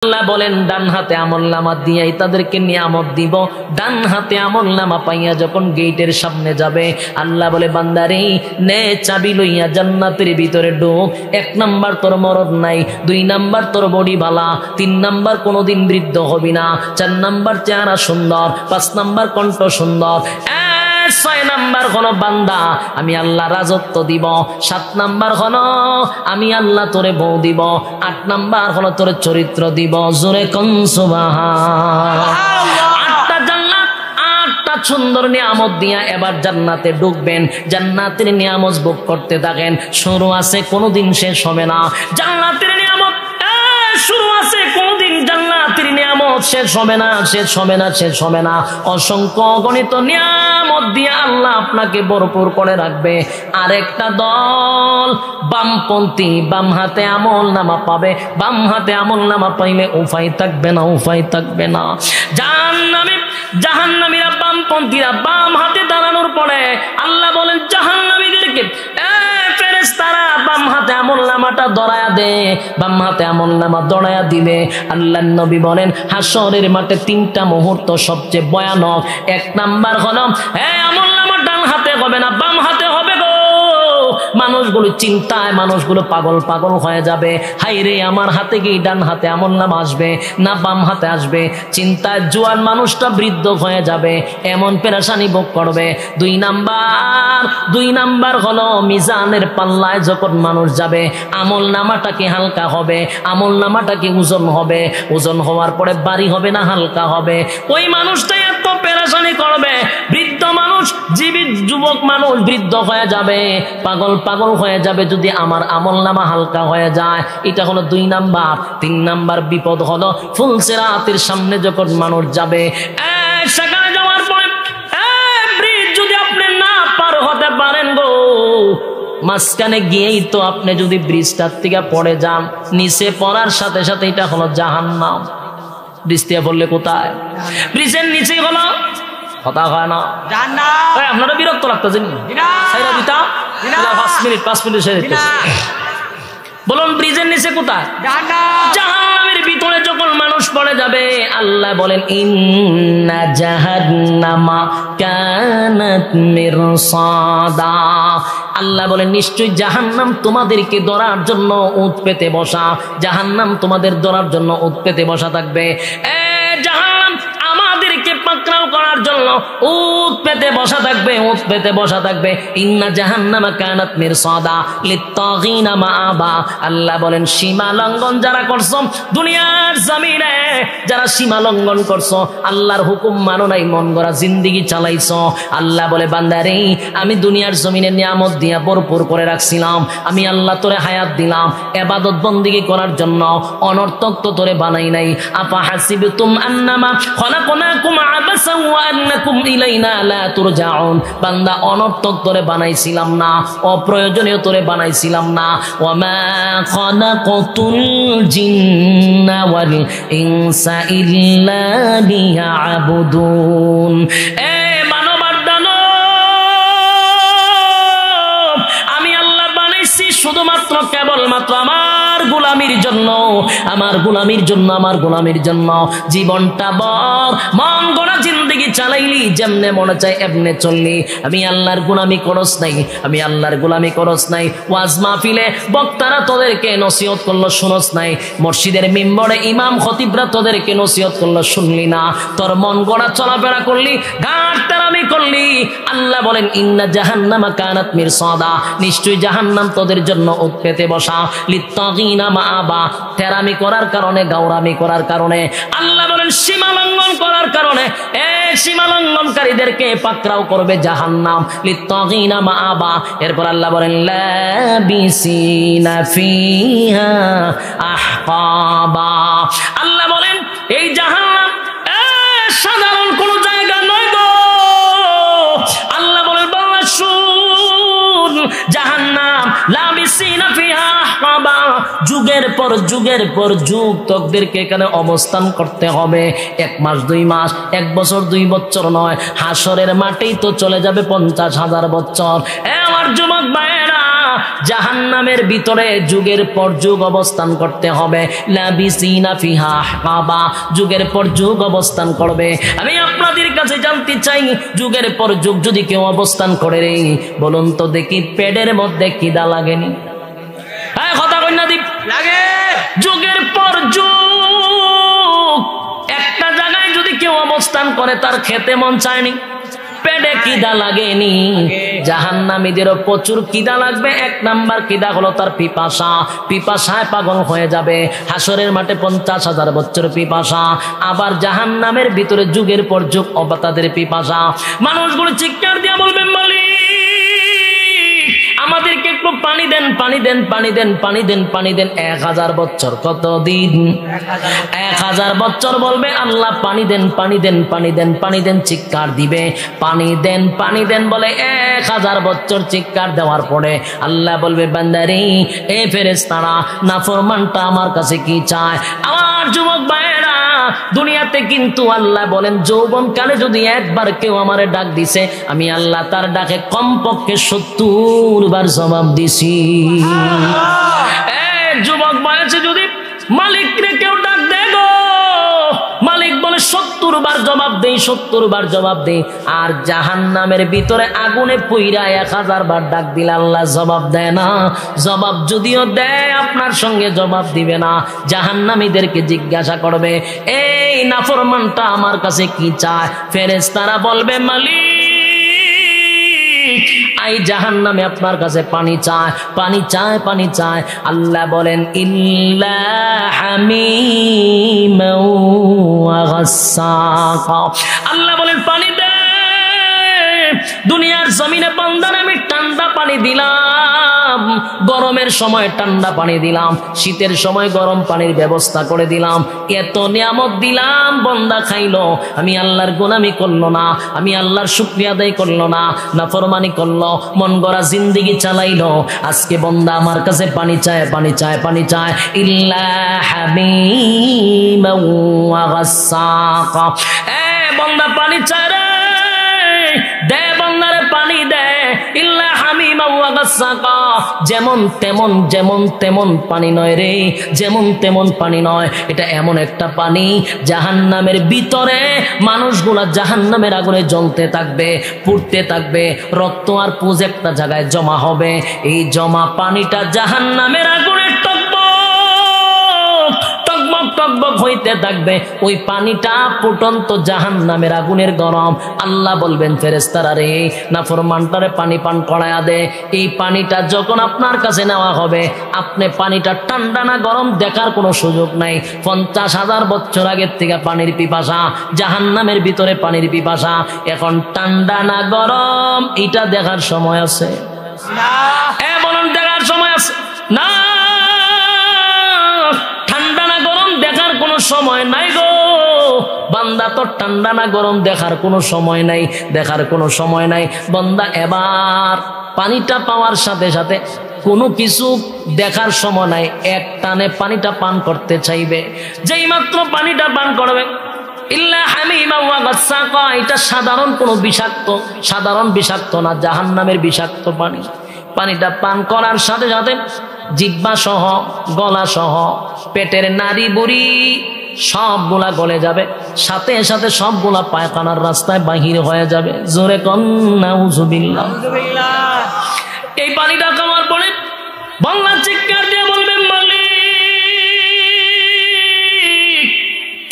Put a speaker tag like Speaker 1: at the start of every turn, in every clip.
Speaker 1: আল্লাহ বলেন ডান হাতে আমলনামা দিয়াই তাদেরকে নিয়ামত দিব। ডান হাতে আমলনামা পাইয়া যখন গেটের সামনে যাবে, আল্লাহ বলে বান্দারে নে চাবি লইয়া জান্নাতের ভিতরে ঢোক। 1 নাম্বার তোর মরদ নাই, 2 নাম্বার তোর বডি ভালা, 3 নাম্বার কোনোদিন বৃদ্ধ হবি না, 4 নাম্বার চেহারা সুন্দর, 5 নাম্বার কণ্ঠ সুন্দর, 6 নাম্বার হলো বান্দা আমি আল্লাহ রাজত্ব দিব, 7 নাম্বার হলো আমি আল্লাহ তোরে বউ দিব, 8 নাম্বার হলো তোরে চরিত্র দিব। জোরে কোন সুবহান। 8টা জান্নাত, 8টা সুন্দর নিয়ামত দিয়া এবার জান্নাতে ঢুকবেন। জান্নাতের নিয়ামত ভোগ করতে থাকেন। শুরু আছে, কোনোদিন শেষ হবে না। জান্নাতের নিয়ামত শুরু আছে, কোনদিন জান্নাতের নিয়ামত শেষ হবে না, শেষ হবে না, শেষ হবে না। অসংখ্য অগণিত নিয়ামত দিয়ে আল্লাহ আপনাকে ভরপুর করে রাখবে। আরেকটা দল বামপন্থী, বাম হাতে আমলনামা পাবে। বাম হাতে আমলনামা পাইলে উপায় থাকবে না, উপায় থাকবে না। জাহান্নামীরা বামপন্থীরা বাম হাতে দাঁড়ানোর পরে আল্লাহ বলেন জাহান্নামীদেরকে ফেরেশতারা বাম হাতে আমলনামাটা ধরায়া দে। বাম হাতে আমলনামা ধরায়া দিবে। আল্লাহর নবী বলেন হাশরের মাঠে 3টা মুহূর্ত সবচেয়ে ভয়ানক। 1 নাম্বার হলো আমলনামা ডান হাতে হবে না, বাম হাতে হবে গো। মানুষগুলো চিন্তায়, মানুষগুলো পাগল পাগল হয়ে যাবে। হাই রে, আমার হাতে কি ডান হাতে আমলনামা আসবে না বাম হাতে আসবে? চিন্তায় জোয়ান মানুষটা বৃদ্ধ হয়ে যাবে, এমন পেরেশানি ভোগ করবে। 2 নাম্বার হলো মিজানের পাল্লায় যখন মানুষ যাবে আমলনামাটা কি হালকা হবে, আমলনামাটা কি ওজন হবে, ওজন হওয়ার পরে ভারী হবে না হালকা হবে? ওই মানুষটাই এত পেরেশানি করবে। বৃদ্ধ মানুষ, জীবিত যুবক মানুষ বৃদ্ধ হয়ে যাবে, পাগল পাগল হয়ে যাবে যদি আমার আমলনামা হালকা হয়ে যায়। এটা হলো 2 নাম্বার। 3 নাম্বার বিপদ হলো ফুলসিরাতের সামনে যখন মানুষ যাবে, সেখানে যাওয়ার পরে ব্রিজ যদি আপনি না পার হতে পারেন গো, মাঝখানে গিয়েই তো আপনি যদি ব্রিজটার থেকে পড়ে যান, নিচে পড়ার সাথে সাথে এটা হলো জাহান্নাম। ব্রিজ থেকে পড়লে কোথায়? ব্রিজের নিচে হলো কথা হয় না জান্নাত। আপনারা বিরক্ত লাগতেছেন? না 5 মিনিট শেষ হইতেছে। বলুন ব্রিজের নিচে কোথায়? জান্নাত। জাহান্নামের ভিতরে যখন মানুষ পড়ে যাবে আল্লাহ বলেন ইন্না জাহান্নামা কানাত মিরসাদা। আল্লাহ বলেন নিশ্চয়ই জাহান্নাম তোমাদেরকে ধরার জন্য উৎ পেতে বসা। জাহান্নাম তোমাদের ধরার জন্য উৎ পেতে বসা থাকবে। জাহান্নাম আমাদেরকে পাকড়াও করার জন্য উৎ পেতে বসা থাকবে, উৎ পেতে বসা থাকবে। ইন্না জাহান্নামা কানাত মিরসাদা লিত্তাগিনা মাআবা। আল্লাহ বলেন সীমা লঙ্ঘন যারা করছো দুনিয়ার জমিনে, যারা সীমা লঙ্ঘন করছো, আল্লাহর হুকুম মানো নাই, মন গড়া জিন্দেগি চালাইছো, আল্লাহ বলে বান্দারে আমি দুনিয়ার জমিনে নিয়ামত দিয়া ভরপুর করে রাখছিলাম। আমি আল্লাহ তোরে হায়াত দিলাম ইবাদত বন্দেগী করার জন্য, অনর্থক তো তোরে বানাই নাই। আফা হাসিবতুম আন্নামা খলাকনাকুম আবাসা ওয়া আন্নাকুম ইলাইনা লা তুরজাউন। বান্দা অনর্থক তোরে বানাইছিলাম না, অপ্রয়োজনীয় তোরে বানাইছিলাম না। ওয়া মা খালাকাতুল জিন্না ওয়াল ইনসা ইল্লা লিয়াবুদুন। মানবার দানব আমি আল্লাহ বানাইছি শুধুমাত্র কেবলমাত্র আমার গোলামির জন্য, আমার গোলামির জন্য, আমার গোলামির জন্য। জীবনটা বর মন গড়া জিন্দেগি চালাইলি, যেমনে মনে চাই এমনে চললি। আমি আল্লাহর গোলামি করস নাই, আমি আল্লাহর গোলামি করস নাই। ওয়াজ মাহফিলে বক্তারা তোদেরকে নসিহত করলো, শুনস নাই। মসজিদের মিম্বরে ইমাম খতিবরা তোদেরকে নসিহত করলো, শুনলি না। তোর মন গড়া চলাফেরা করলি, ঘাট তেরামি করলি। আল্লাহ বলেন ইন্না জাহান্নামা কানাত মিরসাদা। নিশ্চয়ই জাহান্নাম তোদের জন্য উৎ পেতে বসা। লিত্তাগিনা মাআবা। তেরামি করার কারণে, গাওরামি করার কারণে, আল্লাহ বলেন সীমা লঙ্ঘন করার কারণে সীমা লঙ্ঘনকারীদেরকে পাকড়াও করবে জাহান্নাম। লিত্তাগিনা মাআবা। এরপর আল্লাহ বলেন লাবিসিনা ফিহা আহকাবা। আল্লাহ বলেন এই জাহান্নাম সাধারণ কোন জায়গা নয় গো। আল্লাহ বলেন বাবা শুন, জাহান্নাম লাবিসিনা ফিহা আহকাবা। যুগের পর যুগের পর যুগ তোদেরকে এখানে অবস্থান করতে হবে। 1 মাস 2 মাস 1 বছর 2 বছর নয়, হাসরের মাঠেই তো চলে যাবে 50,000 বছর। আমার যুবক ভাইয়েরা জাহান্নামের ভিতরে যুগের পর যুগ অবস্থান করতে হবে। লাবিসিনা ফিহা আহকাবা, যুগের পর যুগ অবস্থান করবে। আমি আপনাদের কাছে জানতে চাই, যুগের পর যুগ যদি কেউ অবস্থান করে রে, বলুন তো দেখি পেটের মধ্যে খিদা লাগেনি? হ্যাঁ, কথা কই না দীপ? লাগে। যুগের পর যুগ একটা জায়গায় যদি কেউ অবস্থান করে, তার খেতে মন চায়নি, পেটে কিদা লাগেনি। জাহান্নামীদেরও প্রচুর কিদা লাগবে। এক নাম্বার কিদা হলো তার পিপাসা, পিপাসায় পাগল হয়ে যাবে। হাসরের মাঠে 50,000 বছর পিপাসা। আবার জাহান্নামের ভিতরে যুগের পর যুগ তাদের পিপাসা। মানুষগুলো চিৎকার দিয়ে বলবে, মালিক আমাদেরকে একটু পানি দেন, পানি দেন, পানি দেন, পানি দেন, পানি দেন। 1000 বছর কতদিন? 1000 বছর বলবে, আল্লাহ পানি দেন, পানি দেন, পানি দেন, পানি দেন, চিৎকার দিবে, পানি দেন, পানি দেন বলে 1000 বছর চিৎকার দেওয়ার পরে আল্লাহ বলবে, বান্দারে, এ ফেরেশতারা, নাফরমানটা আমার কাছে কি চায়? আমার যুবক ভাইয়েরা, দুনিয়াতে কিন্তু আল্লাহ বলেন, যৌবন কালে যদি একবার কেউ আমারে ডাক দিছে, আমি আল্লাহ তার ডাকে কমপক্ষে 70 বার জবাব দিছি। যুবক বয়সে যদি মালিকরে কেউ ডাক দে গো, মালিক বলে 70 বার জবাব দেই, 70 বার জবাব দেই। আর জাহান্নামের ভিতরে আগুনে পুইরা 1000 বার ডাক দিলে আল্লাহ জবাব দেয় না। জবাব যদিও দেয়, আপনার সঙ্গে জবাব দিবে না। জাহান্নামীদেরকে জিজ্ঞাসা করবে, এই নাফরমানটা আমার কাছে কি চায়? ফেরেশতারা বলবে, মালিক আই জাহান্নামে আপনার কাছে পানি চায়, পানি চায়, পানি চায়। আল্লাহ বলেন, ইল্লা হামিমান ওয়া গাসসাকা, আল্লাহ বলেন পানি দে। দুনিয়ার জমিনে বান্দার আমি ঠান্ডা পানি দিলাম, গরমের সময় ঠান্ডা পানি দিলাম, শীতের সময় গরম পানির ব্যবস্থা করে দিলাম, এত নিয়ামত দিলাম, বান্দা খাইলো, আমি আল্লাহর গোলামি করলো না, আমি আল্লাহর শুকরিয়া আদায় করলো না, নাফরমানি করলো, মন গড়া জিন্দেগি চালাইলো। আজকে বান্দা আমার কাছে পানি চায়, পানি চায়, পানি চায়। ইল্লা হামিমান ওয়া গাসসাকা, এ বান্দা পানি চায় রে, দে বান্দারে পানি দে। ইল্লা হামিমান ওয়া গাসসাকা, যেমন তেমন, যেমন তেমন পানি নয় রে, যেমন তেমন পানি নয়। এটা এমন একটা পানি, জাহান্নামের ভিতরে মানুষগুলা জাহান্নামের আগুনে জ্বলতে থাকবে, পুড়তে থাকবে, রক্ত আর পুজ একটা জায়গায় জমা হবে। এই জমা পানিটা জাহান্নামের আগুনে টকবক হইতে থাকবে। ওই পানিটা ফুটন্ত জাহান্নামের আগুনের গরম। আল্লাহ বলবেন, ফেরেশতারা রে, নাফরমানটারে পানি পান করায়া দে। এই পানিটা যখন আপনার কাছে নেওয়া হবে, আপনি পানিটা ঠান্ডা না গরম দেখার কোনো সুযোগ নাই। 50,000 বছর আগের থেকে পানির পিপাসা, জাহান্নামের ভিতরে পানির পিপাসা। এখন ঠান্ডা না গরম এটা দেখার সময় আছে না? বলুন, দেখার সময় আছে না? সময় নাই গো বান্দা, তো ঠান্ডা না গরম দেখার কোনো সময় নাই, দেখার কোনো সময় নাই। বান্দা এবার পানিটা পাওয়ার সাথে সাথে কোনো কিছু দেখার সময় নাই, এক টানে পানিটা পান করতে চাইবে। যেই মাত্র পানিটা পান করবে, ইল্লা হামিমান ওয়া গাসসাকা, এটা সাধারণ কোনো বিষাক্ত, সাধারণ বিষাক্ত না, জাহান্নামের বিষাক্ত পানি। পানিটা পান করার সাথে সাথে জিহ্বা সহ, গলা সহ, পেটের নাড়ি বুড়ি সবগুলা গলে যাবে, সাথে সাথে সবগুলা পায়খানার রাস্তায় বাহির হয়ে যাবে। জোরে কোন নাউযুবিল্লাহ। এই পানিটা খাওয়ার পরে বাংলা চিৎকার দিয়ে বলবে, মালিক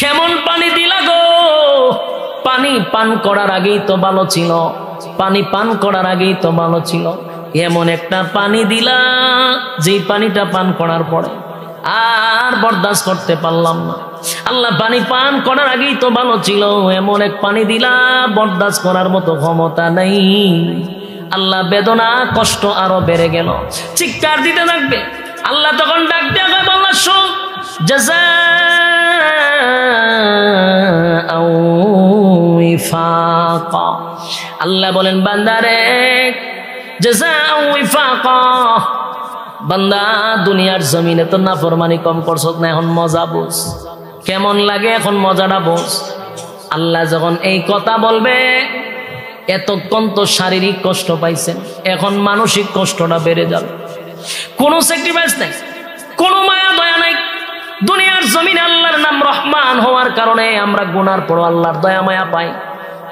Speaker 1: কেমন পানি দিলা গো? পানি পান করার আগেই তো ভালো ছিল, পানি পান করার আগেই তো ভালো ছিল। এমন একটা পানি দিলা, যেই পানিটা পান করার পরে আর বরদাস্ত করতে পারলাম না। আল্লাহ পানি পান করার আগেই তো ভালো ছিল, এমন এক পানি দিলা বরদাস্ত করার মতো ক্ষমতা নাই। আল্লাহ বেদনা কষ্ট আরো বেড়ে গেল, চিৎকার দিতে থাকবে। আল্লাহ তখন ডাক দিয়ে বলল, শোন, জাযাআউ ওয়িফাকা, আল্লাহ বলেন বান্দারে, জাযাআউ ওয়িফাকা, বান্দা দুনিয়ার জমিনে তো নাফরমানি কম করছত না, এখন মজা বুঝ, কেমন লাগে এখন মজাটা বুঝ। আল্লাহ যখন এই কথা বলবে, এতক্ষণ তো শারীরিক কষ্ট পাইছেন, এখন মানসিক কষ্টটা বেড়ে যাবে। কোনো স্যাক্রিফাইস নাই, কোনো মায়া দয়া নাই। দুনিয়ার জমিনে আল্লাহর নাম রহমান হওয়ার কারণে আমরা গুনার পর আল্লাহর দয়া মায়া পাই।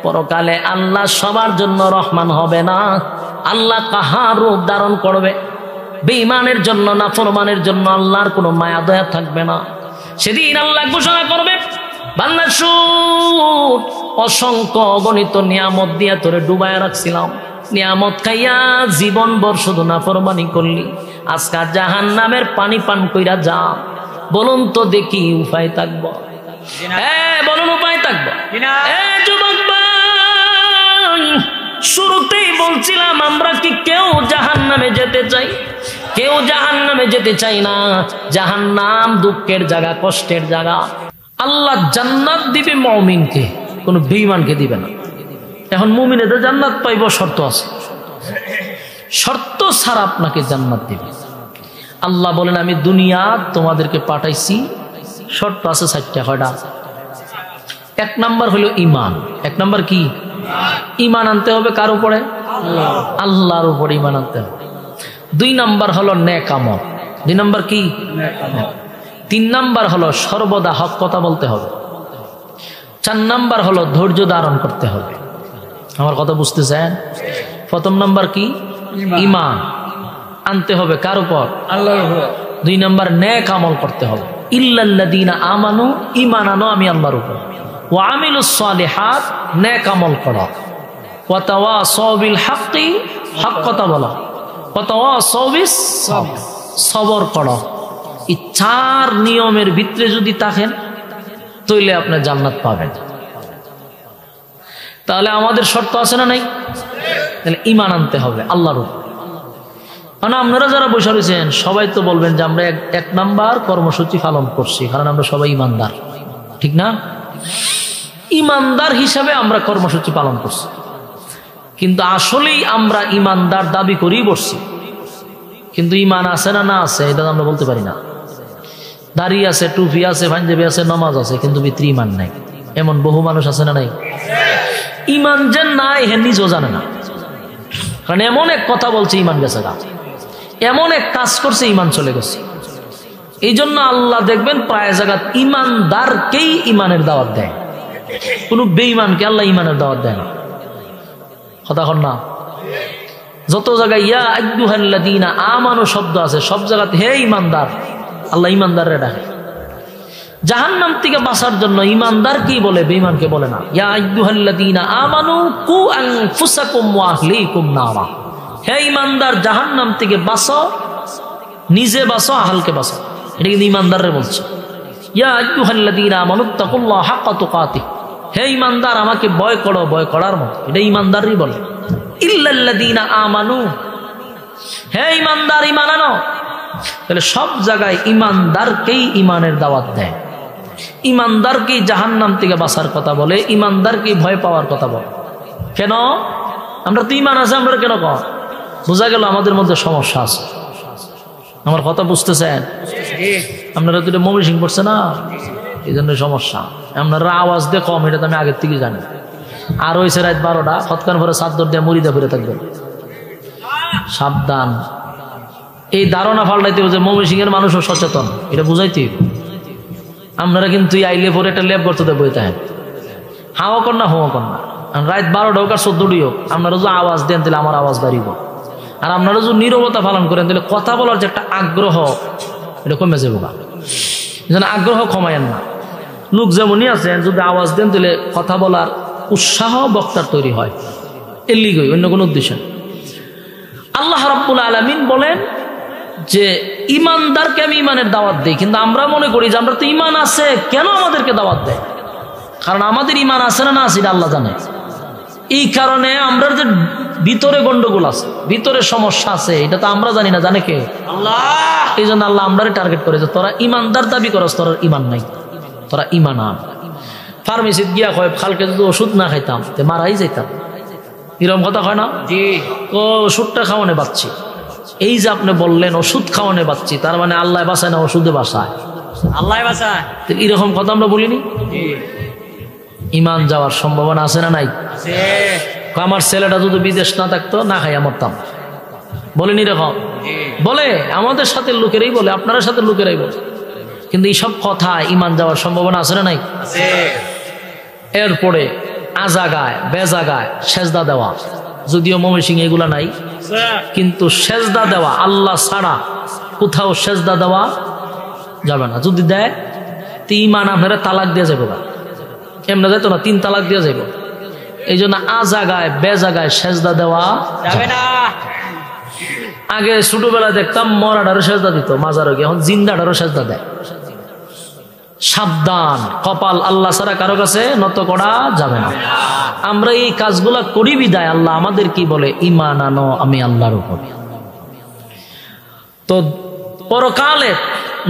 Speaker 1: পরকালে আল্লাহ সবার জন্য রহমান হবে না, আল্লাহ কাহার রূপ ধারণ করবে। বেঈমানের জন্য, নাফরমানের জন্য আল্লাহর কোনো মায়া দয়া থাকবে না। সেদিন আল্লাহ ঘোষণা করবে, বান্দা শুন, অসংখ্য অগণিত নিয়ামত দিয়া তোরে ডুবায় রাখছিলাম, নিয়ামত খাইয়া জীবন ভর শুধু নাফরমানি করলি, আজকে জাহান্নামের পানি পান কইরা যা। বলুন তো দেখি উপায় থাকবো? বলুন উপায় থাকবো? যুবক ভাই, শুরুতেই বলছিলাম আমরা কি কেউ জাহান্নামে যেতে চাই? কেউ জাহান্নামে যেতে চাই না। জাহান্নাম দুঃখের জায়গা, কষ্টের জায়গা। আল্লাহ জান্নাত দিবে মুমিনকে, কোনো বেঈমানকে দিবে না। এখন মুমিনেদের জান্নাত পাইব, শর্ত আছে, শর্ত ছাড়া আপনাকে জান্নাত দিবে। আল্লাহ বলেন আমি দুনিয়া তোমাদেরকে পাঠাইছি, শর্ত আছে 4টা। কয়টা? 1 নাম্বার হলো ঈমান। 1 নাম্বার কি? ঈমান আনতে হবে কার উপরে? আল্লাহর উপরে ঈমান আনতে হবে। 2 নাম্বার হলো নেক আমল। 2 নাম্বার কি? 3 নাম্বার হলো সর্বদা হক কথা বলতে হবে। 4 নাম্বার হলো ধৈর্য ধারণ করতে হবে। আমার কথা বুঝতেছেন? প্রথম নাম্বার কি? ঈমান আনতে হবে কার উপর? আল্লাহর উপর। 2 নাম্বার নেক আমল করতে হবে। ইল্লাল্লাযীনা আমানু, ঈমান আনো আমি আল্লাহর উপর। ওয়া আমিলুস সালিহাত, নেক আমল করো। ওয়া তাওয়াসাউ বিল হাক্কি, হক কথা বলো। ওয়া তাওয়াসাউ বিস সাবর, সবর করো। এই 4 নিয়মের ভিতরে যদি থাকেন তাহলে আপনি জান্নাত পাবেন। তাহলে আমাদের শর্ত আছে না নাই? তাহলে ঈমান আনতে হবে আল্লাহর উপর। আপনারা যারা বসে রয়েছেন সবাই তো বলবেন যে আমরা 1 নাম্বার কর্মসূচি পালন করছি, কারণ আমরা সবাই ইমানদার, ঠিক না? ইমানদার হিসাবে আমরা কর্মসূচি পালন করছি, কিন্তু আসলেই আমরা ইমানদার দাবি করেই বসছি, কিন্তু ইমান আছে না না আছে এটা আমরা বলতে পারি না। দাড়ি আছে, টুপি আছে, পাঞ্জাবি আছে, নামাজ আছে, কিন্তু ভিতরে ইমান নাই। এমন বহু মানুষ আছে না নাই? ইমান যে নাই হে নিজেও জানে না, কারণ এমন এক কথা বলছে ইমান গেছে গা, এমন এক কাজ করছে ইমান চলে গেছে। এই জন্য আল্লাহ দেখবেন প্রায় জায়গা ইমানদারকেই ইমানের দাওয়াত দেয়, কোন বেঈমানকে আল্লাহ ইমানের দাওয়াত দেয় না। কথা কন না? যত জায়গায় ইয়া আইয়ুহাল্লাযীনা আমানু শব্দ আছে সব জায়গাতে হে ইমানদার, আল্লাহ ইমানদাররে ডাকে। জাহান্নাম থেকে বাঁচার জন্য ইমানদার কি বলে, বেঈমানকে বলে না। ইয়া আইয়ুহাল্লাযীনা আমানু কু আনফুসাকুম ওয়া আহলিকুম নারা, হে ইমানদার জাহান্নাম থেকে বাঁচো, নিজে বাঁচো, আহলকে বাঁচো। এটা কিন্তু ইমানদাররে বলছে। ইয়া আইয়ুহাল্লাযীনা আমানুত্তাকুল্লাহ হাক্কা তুকাতিহ, হে ইমানদার আমাকে ভয় করো, ভয় করার মতো। এটা ইমানদারই বলে। ইল্লাল্লাযীনা আমানু, হে ইমানদার ঈমান আনো। তাহলে সব জায়গায় ইমানদারকেই ইমানের দাওয়াত দেয়, ইমানদারকেই জাহান্নাম থেকে বাঁচার কথা বলে, ইমানদারকেই ভয় পাওয়ার কথা বলে। কেন? আমরা তো ঈমান আছে, আমরা কেন কম? বোঝা গেল আমাদের মধ্যে সমস্যা আছে। আমার কথা বুঝতেছেন? আপনারা তো মমি সিং পড়ছে না, এই জন্য সমস্যা। আপনারা আওয়াজ দিয়ে কম, এটা তো আমি আগের থেকে জানি। আর হয়েছে রাত 12টা, খতকান ভরে চাদর দিয়ে মুড়িদা ফিরে থাকবেন, সাবধান। এই ধারণা ফাল্টাইতে যে মমি সিং এর মানুষও সচেতন, এটা বুঝাইতে। আপনারা কিন্তু আইলে পরে একটা লেপ করতে বই তাহেন, হাওয়া কর না হওয়া কর না। রাত 12টা হোক আর 14টি হোক, আপনারা যদি আওয়াজ দেন তাহলে আমার আওয়াজ বাড়িব। আর আপনারা যদি নীরবতা পালন করেন তাহলে কথা বলার যে একটা আগ্রহ এটা কমে যাবো। যেন আগ্রহ কমায়েন না। লোক যেমনই আছেন, যদি আওয়াজ দেন তাহলে কথা বলার উৎসাহ বক্তার তৈরি হয়, এর লিগই, অন্য কোনো উদ্দেশ্য। আল্লাহ রাব্বুল আলামিন বলেন যে ইমানদারকে আমি ইমানের দাওয়াত দেই, কিন্তু আমরা মনে করি যে আমরা তো ইমান আছে, কেন আমাদেরকে দাওয়াত দেয়? কারণ আমাদের ইমান আছে না না আছে এটা আল্লাহ জানে। এই কারণে আমরা যে ভিতরে গন্ডগোল আছে, ভিতরে সমস্যা আছে, এটা তো আমরা জানি না, জানে কে? আল্লাহ। এই জন্য আল্লাহ আমরাই টার্গেট করেছে, তোরা ইমানদার দাবি করস, তোর ইমান নাই, তোরা ইমান আন। ফার্মেসিতে গিয়া কয় কালকে যদি ওষুধ না খাইতাম তে মারাই যাইতাম, এরকম কথা হয় না? জি। ওষুধটা খাওয়ানে বাঁচছি। এই যে আপনি বললেন ওষুধ খাওয়ানে বাঁচছি, তার মানে আল্লাহ বাঁচায় না, ওষুধে বাঁচায়, আল্লাহ বাঁচায়। এরকম কথা আমরা বলিনি? ইমান যাওয়ার সম্ভাবনা আছে না নাই? আমার ছেলেটা যদি বিদেশ না থাকতো না খাইয়া মরতাম, বলিনি এরকম? বলে, আমাদের সাথে লোকেরাই বলে, আপনার সাথে লোকেরাই বলে। কিন্তু এইসব কথা ইমান যাওয়ার সম্ভাবনা আছে না নাই? এরপরে আজাগায় বেজাগায় সেজদা দেওয়া, যদিও ময়মনসিংহে এগুলা নাই, কিন্তু সেজদা দেওয়া আল্লাহ ছাড়া কোথাও সেজদা দেওয়া যাবে না। যদি দেয় তো ইমান আপনারা তালাক দিয়ে যাবো, এমনি যেত না, 3 তালাক দিয়ে যাবো। এই জন্য আজাগায় বেজাগায় সেজদা দেওয়া যাবে না। আগে ছোটবেলা দেখতাম মরাডারও সেজদা দিত মাজারও গিয়ে, এখন জিন্দাডারও সেজদা দেয়। সাবধান, কপাল আল্লাহ ছাড়া কারো কাছে নত করা যাবে না। আমরা এই কাজগুলা করি বিদায় আল্লাহ আমাদের কি বলে, ঈমান আনো আমি আল্লাহর উপর। তো পরকালে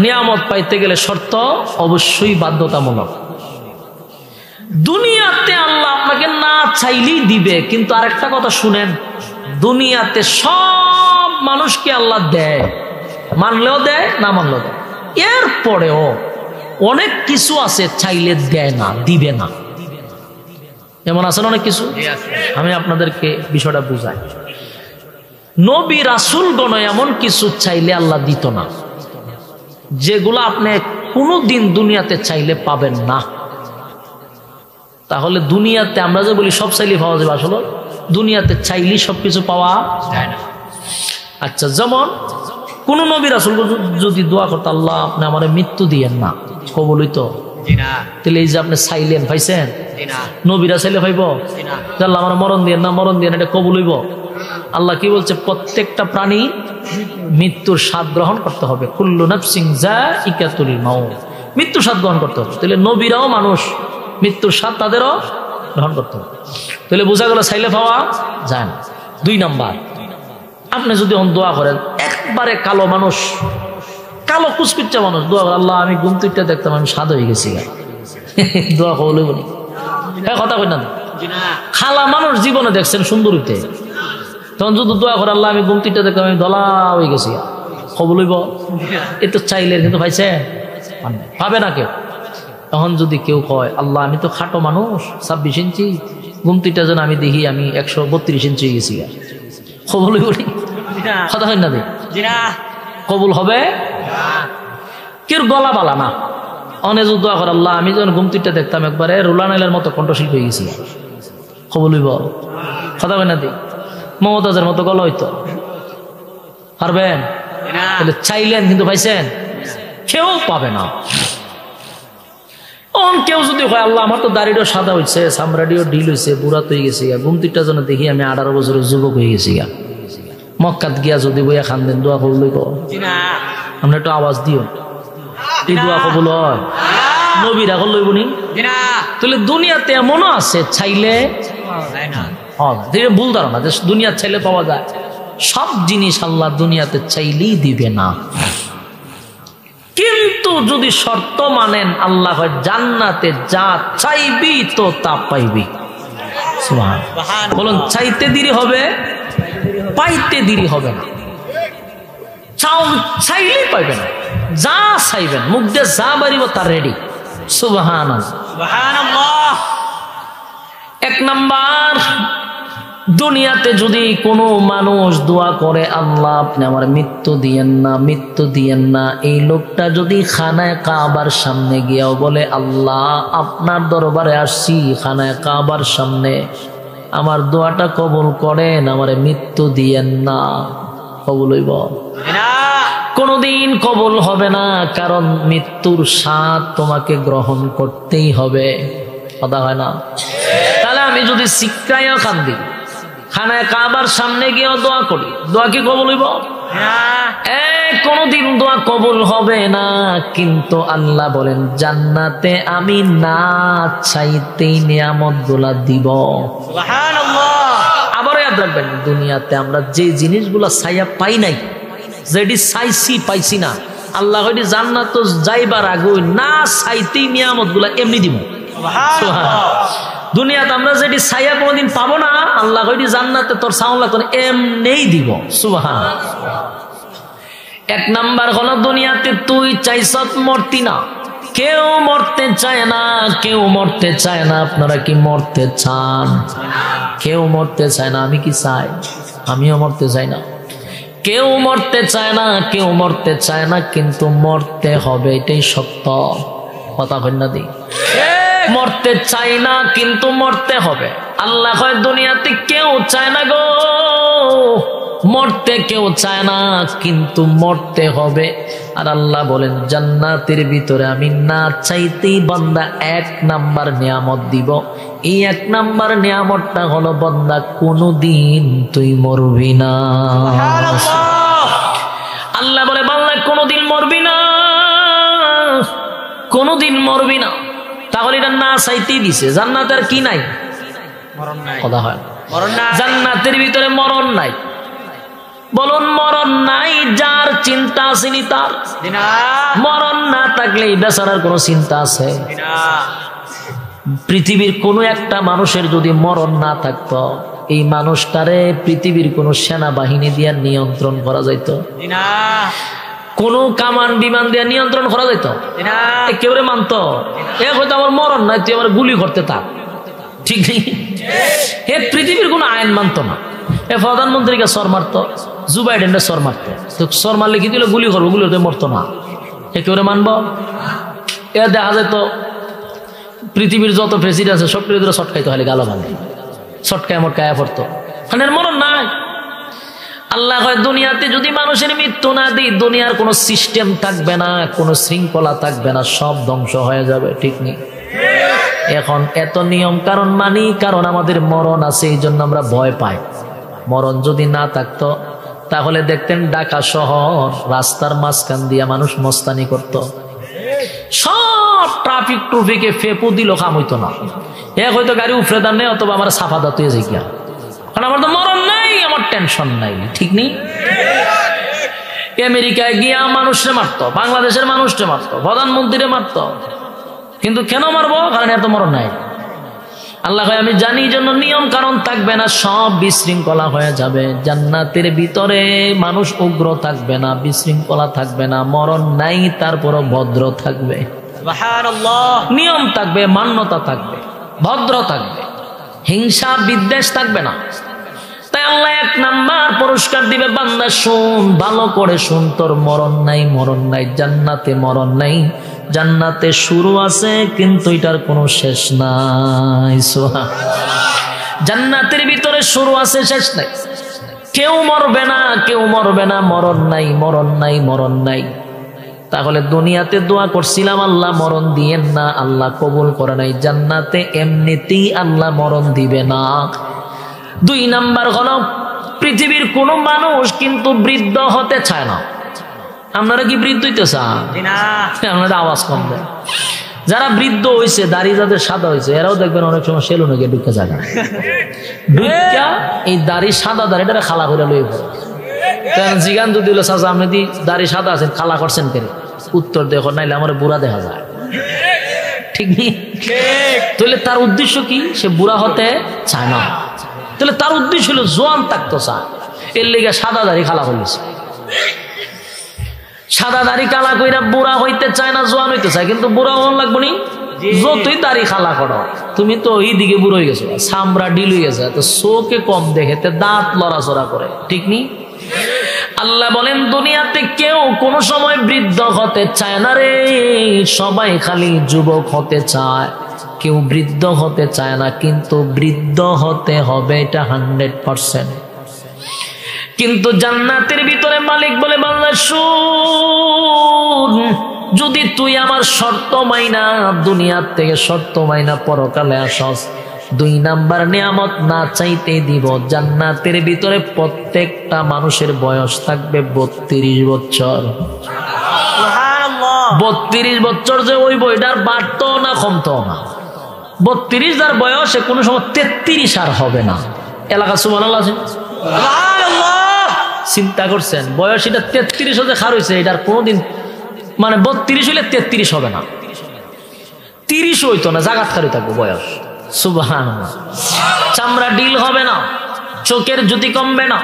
Speaker 1: নিয়ামত পাইতে গেলে শর্ত অবশ্যই বাধ্যতামূলক। দুনিয়াতে আল্লাহ আপনাকে না চাইলেই দিবে, কিন্তু আরেকটা কথা শুনেন, দুনিয়াতে সব মানুষকে আল্লাহ দেয়, মানলেও দেয় না মানলেও দেয়। এরপরেও অনেক কিছু আছে চাইলে দেয় না, দিবে না, এমন আছে অনেক কিছু। আমি আপনাদেরকে বিষয়টা বুঝাই। নবী রাসূলগণ এমন কিছু চাইলে আল্লাহ দিত না, যেগুলো আপনি কোনোদিন দুনিয়াতে চাইলে পাবেন না। তাহলে দুনিয়াতে আমরা যে বলি সব চাইলে পাওয়া যাবে, আসলে দুনিয়াতে চাইলেই সবকিছু পাওয়া যায় না। আচ্ছা, যেমন কোন নবী রাসূল যদি দোয়া করতো, আল্লাহ আপনি আমার মৃত্যু দিয়েন না, কবুল হইতো? তাহলে এই যে আপনি চাইলেন, পাইছেন? নবীরা চাইলে পাইব? আল্লাহ আমার মরণ দিয়েন না, মরণ দিয়েন, এটা কবুল হইব? আল্লাহ কি বলছে, প্রত্যেকটা প্রাণী মৃত্যুর স্বাদ গ্রহণ করতে হবে, কুল্লু নাফসিন যায়িকাতুল মাউত, মৃত্যুর স্বাদ গ্রহণ করতে হবে। তাহলে নবীরাও মানুষ, মৃত্যুর স্বাদ তাদেরও গ্রহণ করতে হবে। তাহলে বোঝা গেল চাইলে পাওয়া যায় না। 2 নাম্বার, আপনি যদি দোয়া করেন, একবারে কালো মানুষ, কালো কুচকুচ্চা মানুষ দোয়া করে, আল্লাহ আমি ঘুম তুইটা দেখতাম আমি স্বাদ হয়ে গেছি, দোয়া কবুল হইব না? কথা কই না? খালা মানুষ জীবনে দেখছেন সুন্দর হইতে, তখন যদি দোয়া করে, আল্লাহ আমি ঘুম তুইটা দেখতাম আমি দলা হয়ে গেছি, কবুল হইব? এ তো চাইলে, কিন্তু পাইছে পাবে না কেউ। তখন যদি কেউ কয়, আল্লাহ আমি তো খাটো মানুষ, 26 ইঞ্চি, ঘুমতিটা যেন আমি দেখি আমি 132 ইঞ্চি হয়ে গেছি, কবুল হইব? কথা হয় না? কবুল হবে? কেউ গলা বালা না, অনেক দোয়া করে, আল্লাহ আমি যখন ঘুমতিটা দেখতাম একবারে রুলানাইলের মতো কণ্ঠশিল্প হয়ে গেছি, কবুল হইব? কথা হয় না? মমতাজের মতো গলা হইতো, পারবেন? চাইলেন কিন্তু পাইছেন? কেউ পাবে না। কেউ যদি হয়, আল্লাহ আমার তো দাড়িও সাদা হয়েছে, চামড়াটিও ঢিল হয়েছে, বুড়া তো হয়ে গেছি, ঘুমতিটা যেন দেখি আমি 18 বছরের যুবক হয়ে গেছি, মক্কাত গিয়া যদি বইয়া খান দেন, দোয়া কবুল হইব? আমরা একটু আওয়াজ দিও, এই দোয়া কবুল হয়? নবীরা কবুল হইব নি? তাহলে দুনিয়াতে এমনও আছে চাইলে ভুল ধারণা যে দুনিয়ার চাইলে পাওয়া যায়। সব জিনিস আল্লাহ দুনিয়াতে চাইলেই দিবে না, কিন্তু যদি শর্ত মানেন, আল্লাহ জান্নাতে যা চাইবি তো তা পাইবি। বলুন, চাইতে দেরি হবে, পাইতে দেরি হবে না। চাইলেই পাইবে না, যা চাইবেন মুখ দিয়ে যা বাড়িব তার রেডি। সুবহানাল্লাহ। 1 নাম্বার, দুনিয়াতে যদি কোনো মানুষ দোয়া করে, আল্লাহ আপনি আমার মৃত্যু দিয়েন না, মৃত্যু দিয়েন না, এই লোকটা যদি খানায় কাবার সামনে গিয়েও বলে, আল্লাহ আপনার দরবারে আসছি, খানায় কাবার সামনে আমার দোয়াটা কবুল করেন, আমার মৃত্যু দিয়েন না, কবুল হইব? কোনদিন কবুল হবে না, কারণ মৃত্যুর স্বাদ তোমাকে গ্রহণ করতেই হবে। কথা হয় না? তাহলে আমি যদি শিক্ষায় কান্দি, খানায় কাবার সামনে গিয়েও দোয়া করি, দোয়া কি কবুল হইব? কোনদিন দোয়া কবুল হবে না। কিন্তু আল্লাহ বলেন, জান্নাতে আমি না চাইতেই নিয়ামত গুলা দিব। আবার ইয়াদ রাখবেন, দুনিয়াতে আমরা যে জিনিসগুলা চাইয়া পাই নাই, যেটি চাইছি পাইছি না, আল্লাহ কইটি জান্নাত তো যাইবার আগে না চাইতেই নিয়ামত গুলা এমনি দিব। দুনিয়াতে আমরা যেটি চাইয়া কোনোদিন পাবো না, আল্লাহ কইটি জান্নাতে তোর চাওলা করে এমনিই দিব। সুবহানাল্লাহ। 1 নাম্বার হলো, দুনিয়াতে তুই চাইছত মরতি না, কেউ মরতে চায় না, কেউ মরতে চায় না। আপনারা কি মরতে চান? কেউ মরতে চায় না। আমি কি চাই? আমিও মরতে চাই না। কেউ মরতে চায় না, কেউ মরতে চায় না, কিন্তু মরতে হবে, এটাই সত্য কথা। কন্যা দি মরতে চাই না কিন্তু মরতে হবে। আল্লাহ হয় দুনিয়াতে কেউ চায় না গো মরতে, কেউ চায় না কিন্তু মরতে হবে। আর আল্লাহ বলেন জান্নাতের ভিতরে আমি না চাইতেই বান্দা 1 নাম্বার নিয়ামত দিব। এই 1 নাম্বার নিয়ামতটা হলো বান্দা কোনদিন তুই মরবি না। আল্লাহ বলে বান্দা কোনদিন মরবি না, কোনদিন মরবি না। তাহলে এটা না চাইতেই দিছে। জান্নাতের কি নাই? মরণ নাই। কথা হয় জান্নাতের ভিতরে মরণ নাই। বলুন মরণ নাই যার চিন্তা আসেনি তার। মরণ না থাকলে বেচারার কোনো চিন্তা আছে? পৃথিবীর কোনো একটা মানুষের যদি মরণ না থাকতো, এই মানুষটারে পৃথিবীর কোনো সেনাবাহিনী দিয়ে নিয়ন্ত্রণ করা যাইত? কোনো কামান বিমান দিয়ে নিয়ন্ত্রণ করা যাইত? কেউ রে মানতো? এ হয়তো আমার মরণ নাই, তুই আমার গুলি করতে থাক, ঠিক নেই। এ পৃথিবীর কোনো আইন মানতো না। এ প্রধানমন্ত্রীকে সর মারতো, জো বাইডেনকে সর মারতো, তো সর মারলে কি দিল গুলি করবো, গুলি হতে মরতো না। এ কেউ রে মানবো? এ দেখা যেত পৃথিবীর যত প্রেসিডেন্ট আছে সব প্রেসিডেন্ট ছটকাইতো, খালি গালো ভাঙে, ছটকায় মটকায় পড়তো। মানে মরণ নাই। আল্লাহ হয় দুনিয়াতে যদি মানুষের মৃত্যু না দিই, দুনিয়ার কোনো সিস্টেম থাকবে না, কোনো শৃঙ্খলা থাকবে না, সব ধ্বংস হয়ে যাবে, ঠিক নেই? এখন এত নিয়ম কারণ মানি, কারণ আমাদের মরণ আছে, এই জন্য আমরা ভয় পাই। মরণ যদি না থাকতো তাহলে দেখতেন ঢাকা শহর রাস্তার মাঝখান দিয়ে মানুষ মস্তানি করত, সব ট্রাফিক ট্রুফিকে ফেপু দিল, কাম হইতো না। এক হয়তো গাড়ি উফরে দান নেই, অথবা আমার সাফা দাঁত হয়ে যাই, কারণ আমার তো মরণ নাই, আমার টেনশন নাই, ঠিক নেই? আমেরিকায় গিয়া মানুষরে মারতো, বাংলাদেশের মানুষরে মারতো, প্রধানমন্ত্রীরে মারতো, কিন্তু কেন মারবো? কারণ এত মরণ নাই। আল্লাহ আমি জানি জন্য নিয়ম কারণ থাকবে না, সব বিশৃঙ্খলা হয়ে যাবে। জান্নাতের ভিতরে মানুষ উগ্র থাকবে না, বিশৃঙ্খলা থাকবে না, মরণ নাই, তারপরও ভদ্র থাকবে, নিয়ম থাকবে, মান্যতা থাকবে, ভদ্র থাকবে, হিংসা বিদ্বেষ থাকবে না। তাই আল্লাহ 1 নাম্বার পুরস্কার দিবে, বান্দা শুন, ভালো করে শুন, তোর মরণ নাই, মরণ নাই, জান্নাতে মরণ নাই। জান্নাতে শুরু আছে কিন্তু এটার কোনো শেষ নাই। জান্নাতের ভিতরে শুরু আছে, শেষ নাই। কেউ মরবে না, কেউ মরবে না, মরণ নাই, মরণ নাই, মরণ নাই। তাহলে দুনিয়াতে দোয়া করছিলাম আল্লাহ মরণ দিয়েন না, আল্লাহ কবুল করে নাই। জান্নাতে এমনিতেই আল্লাহ মরণ দিবে না। 2 নাম্বার হলো পৃথিবীর কোন মানুষ কিন্তু বৃদ্ধ হতে চায় না। আপনারা কি বৃদ্ধ হইতে চান? আপনাদের আওয়াজ কম দেয়। যারা বৃদ্ধ হয়েছে, দাড়ি যাদের সাদা হয়েছে, এরাও দেখবেন অনেক সময় সেলুনে গিয়ে ঢুকে যায় না, ঢুকা এই দাড়ি সাদা দাড়িটা খালা করে লই পড়ে। জিগান যদি চাচা আপনি দি দাড়ি সাদা আছেন, খালা করছেন কেন? উত্তর দেখো, নাইলে আমার বুড়া দেখা যায়, ঠিক নেই? তাহলে তার উদ্দেশ্য কি? সে বুড়া হতে চায় না। তাহলে তার উদ্দেশ্য হলো জোয়ান থাকতো চায়, এর লেগে সাদা দাড়ি খালা করলেছে। সাদা দাড়ি কালা কইরা বুড়া হইতে চায় না, জোয়ান হইতে চায়, কিন্তু বুড়া হন লাগবো নি। যতই দাড়ি খালা করো, তুমি তো ওই দিকে বুড়ো হয়ে গেছো, চামড়া ডিল হয়ে গেছে, তো চোখে কম দেখে, দাঁত লড়াচড়া করে, ঠিক নি? আল্লাহ বলেন দুনিয়াতে কেউ কোনো সময় বৃদ্ধ হতে চায় না রে, সবাই খালি যুবক হতে চায়, কেউ বৃদ্ধ হতে চায় না। কিন্তু বৃদ্ধ হতে হবে, এটা 100%। কিন্তু জান্নাতের ভিতরে মালিক বলে বান্দা শুন, যদি তুই আমার শর্ত মাইনা দুনিয়ার থেকে শর্ত মাইনা পরকালে আসস, 2 নাম্বার নিয়ামত না চাইতে দিব। জান্নাতের ভিতরে প্রত্যেকটা মানুষের বয়স থাকবে 32 বছর। 32 বছর যে ওই বইটার বাড়তো না কমতো না। 32 যার বয়স, সে কোনো সময় 33 আর হবে না। এলাকা সুবহানাল্লাহ আছে, চিন্তা করছেন? বয়স এটা 33 হতে খার হয়েছে, এটার কোনোদিন মানে 32 হইলে 33 হবে না, 30 হইতো না, জাগাত খারি থাকবো বয়স। সুবহানাল্লাহ। চামড়া ডিল হবে না, চোখের জ্যোতি কমবে না,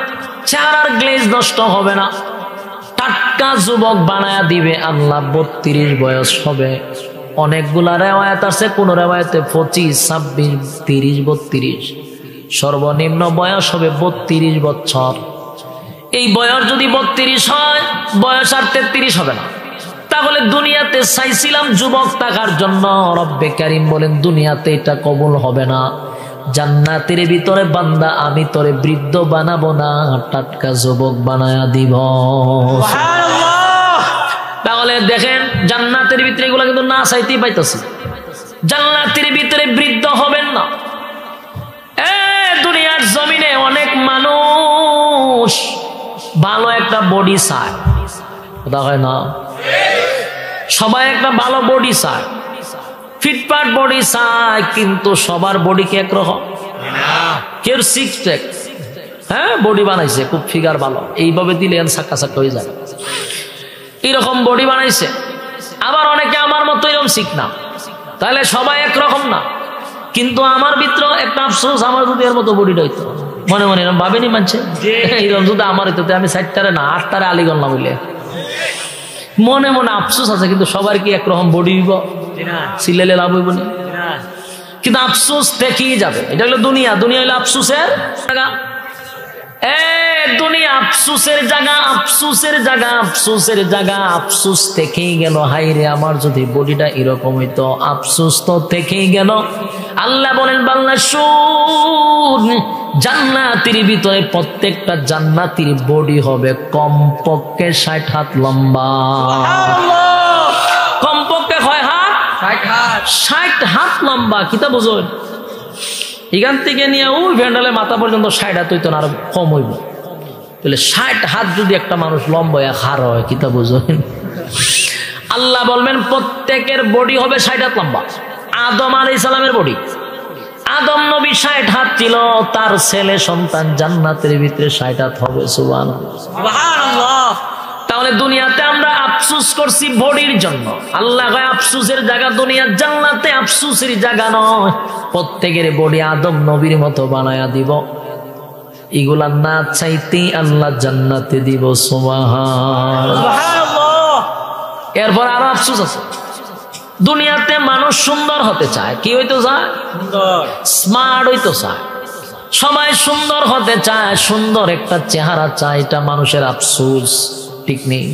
Speaker 1: চেহারার গ্লেজ নষ্ট হবে না, টাটকা যুবক বানায়া দিবে আল্লাহ। 32 বয়স হবে। অনেকগুলা রেওয়ায়াত আছে, কোন রেওয়ায়াতে 25, 26, 30, 32, সর্বনিম্ন বয়স হবে 32 বছর। এই বয়স যদি 32 হয়, বয়স আর 33 হবে না। তাহলে দুনিয়াতে চাইছিলাম যুবক থাকার জন্য, রব্বে কারীম বলেন দুনিয়াতে এটা কবুল হবে না। জান্নাতের ভিতরে বান্দা আমি তোরে বৃদ্ধ বানাবো না, টাটকা যুবক বানায়া দিব। তাহলে দেখেন জান্নাতের ভিতরে এগুলো কিন্তু না চাইতেই পাইতেছি। জান্নাতের ভিতরে বৃদ্ধ হবেন না। দুনিয়ার জমিনে অনেক মানুষ ভালো একটা বডি চায়, কথা হয় না? সবাই একটা ভালো বডি চায়, ফিটফাট বডি চায়, কিন্তু সবার বডি কি একরকম? কেউ সিক্স প্যাক, হ্যাঁ বডি বানাইছে খুব ফিগার ভালো, এইভাবে দিলে সাক্কা সাক্কা হয়ে যাবে, এরকম বডি বানাইছে। আবার অনেকে আমার মতো এরকম শিখ না, তাহলে সবাই একরকম না। কিন্তু আমার ভিতরে একটা আফসোস, আমার যদি এর মতো বডিটা হইতো, মনে মনে এরকম ভাবেনি মানছে এরকম যদি আমার হইতো, আমি 60টারে না 8টারে আলিগঞ্জ না বললে মনে মনে আফসোস আছে। কিন্তু সবার কি একরকম বডি হইব? সিলেলে লাভ হইব না, কিন্তু আফসোস থেকেই যাবে। এটা হলো দুনিয়া, দুনিয়া হলো আফসোসের জায়গা। দুনিয়া আফসোসের জায়গা, আফসোসের জায়গা, আফসোসের জায়গা। আফসোস থেকেই গেল, হাই রে আমার যদি বডিটা এরকম হইতো, আফসোস তো থেকেই গেল। আল্লাহ বলেন বান্দা শুন, জান্নাতের ভিতরে প্রত্যেকটা জান্নাতীর বডি হবে কমপক্ষে 60 হাত লম্বা। কমপক্ষে কয় হাত? 60 হাত লম্বা। কিতা বুঝুন, এখান থেকে নিয়ে ওই ভ্যান্ডালে মাথা পর্যন্ত 60 হাত হইতো না, আরো কম হইব। তাহলে 60 হাত যদি একটা মানুষ লম্বা হার হয়, কিতা বুঝুন? আল্লাহ বলবেন প্রত্যেকের বডি হবে 60 হাত লম্বা। আদম আলাইহিস সালামের বডি, আদম নবী 60 হাত ছিল, তার ছেলে সন্তান জান্নাতের ভিতরে 60 হাত হবে। সুবহানাল্লাহ। তাহলে দুনিয়াতে আমরা আফসোস করছি বডির জন্য। আল্লাহ কয় আফসোসের জায়গা দুনিয়া, জান্নাতে আফসোসের জায়গা নয়। প্রত্যেকের বডি আদম নবীর মতো বানায়া দিব। এগুলা না চাইতেই আল্লাহ জান্নাতে দিব। সুবহানাল্লাহ। এরপর আরো আফসোস আছে, দুনিয়াতে মানুষ সুন্দর হতে চায়। কি হইতে চায়? সুন্দর, স্মার্ট হইতে চায়। সবাই সুন্দর হতে চায়, সুন্দর একটা চেহারা চায়। এটা মানুষের আফসোস, ঠিক নেই?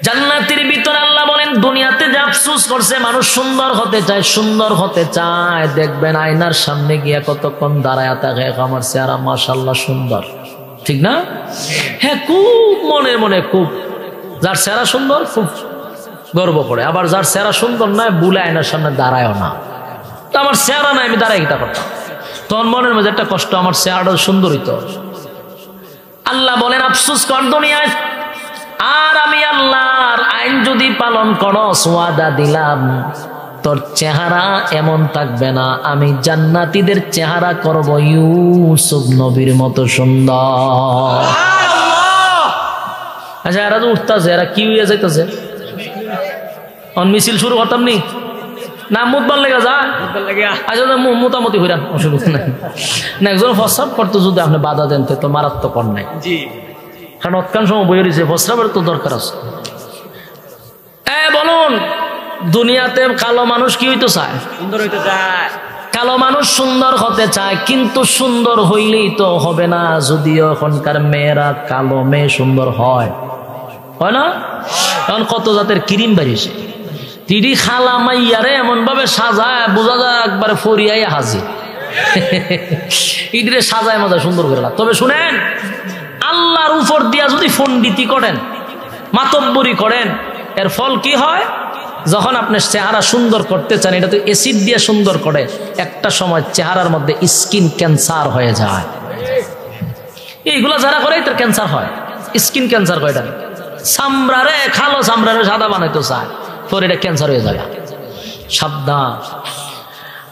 Speaker 1: জান্নাতের ভিতরে আল্লাহ বলেন দুনিয়াতে যে আফসোস করছে, মানুষ সুন্দর হতে চায়, সুন্দর হতে চায়। দেখবেন আয়নার সামনে গিয়া কতক্ষণ দাঁড়ায় থাকে, আমার চেহারা মাশাআল্লাহ সুন্দর, ঠিক না? হ্যাঁ, খুব মনে মনে খুব, যার চেহারা সুন্দর খুব গর্ব করে। আবার যার চেহারা সুন্দর নয়, বুলে আয়নার সামনে দাঁড়ায়ও না। তো আমার চেহারা নাই, আমি দাঁড়াই গীতা করতাম, তখন মনের মধ্যে একটা কষ্ট, আমার চেহারাটা সুন্দর হইতো। আল্লাহ বলেন আফসোস কর দুনিয়ায়, আর আমি আল্লাহর আইন যদি পালন করো, ওয়াদা দিলাম তোর চেহারা এমন থাকবে না, আমি জান্নাতীদের চেহারা করব ইউসুফ নবীর মতো সুন্দর। আচ্ছা, এরা তো উঠতেছে, এরা কি হয়ে যাইতেছে? মিছিল শুরু করতাম নি না? মুতবার লেগে যা, আচ্ছা মোটামুটি হইরান, অসুবিধা নাই না। একজন প্রস্রাব করতে যদি আপনি বাধা দেন তো মারাত্মক অন্যায়, কারণ অতকান সময় বই রয়েছে, প্রস্রাবের তো দরকার আছে। বলুন, দুনিয়াতে কালো মানুষ কি হইতে চায়? সুন্দর হইতে চায়। কালো মানুষ সুন্দর হতে চায়, কিন্তু সুন্দর হইলেই তো হবে না। যদিও এখনকার মেয়েরা কালো মেয়ে সুন্দর হয় না, কারণ কত জাতের ক্রিম বেরিয়েছে। তিডি খালা মাইয়ারে এমন ভাবে সাজায়, বোঝা যায় একবারে ফরিয়াই হাজির। ইডিরে সাজায় মজা সুন্দর করে। তবে শুনেন, আল্লাহর উপর দিয়া যদি পণ্ডিতি করেন, মাতব্বরি করেন, এর ফল কি হয়? যখন আপনি চেহারা সুন্দর করতে চান, এটা তো অ্যাসিড দিয়ে সুন্দর করে, একটা সময় চেহারার মধ্যে স্কিন ক্যান্সার হয়ে যায়। এইগুলা যারা করে তার ক্যান্সার হয়, স্কিন ক্যান্সার হয়। এটা চামড়ারে, খালো চামড়ারে সাদা বানাইতে চায়, পরে এটা ক্যান্সার হয়ে যাবে। সাবধান।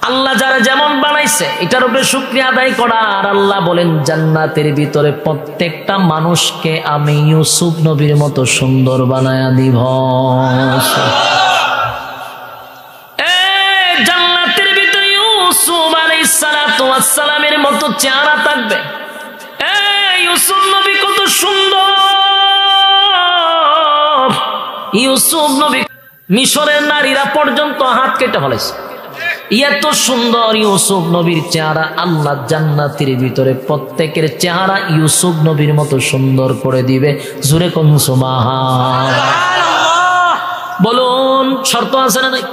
Speaker 1: আল্লাহ যারা যেমন বানাইছে এটার উপরে শুকরিয়া আদায় করা। আর আল্লাহ বলেন জান্নাতের ভিতরে প্রত্যেকটা মানুষকে আমি ইউসুফ নবীর মতো সুন্দর বানায়া দিব। জান্নাতের ভিতরে ইউসুফ আলাইহিস সালাতু ওয়াস সালামের মতো চেহারা থাকবে। ইউসুফ নবী কত সুন্দর! ইউসুফ নবী মিশরের নারীরা পর্যন্ত হাত কেটে ফেলেছে। এত সুন্দর ইউসুফ নবীর চেহারা, আল্লাহ জান্নাতের ভিতরে প্রত্যেকের চেহারা ইউসুফ নবীর মতো সুন্দর করে দিবে। জোরে কোন সুবহানাল্লাহ। বলুন শর্ত আছে না নাই?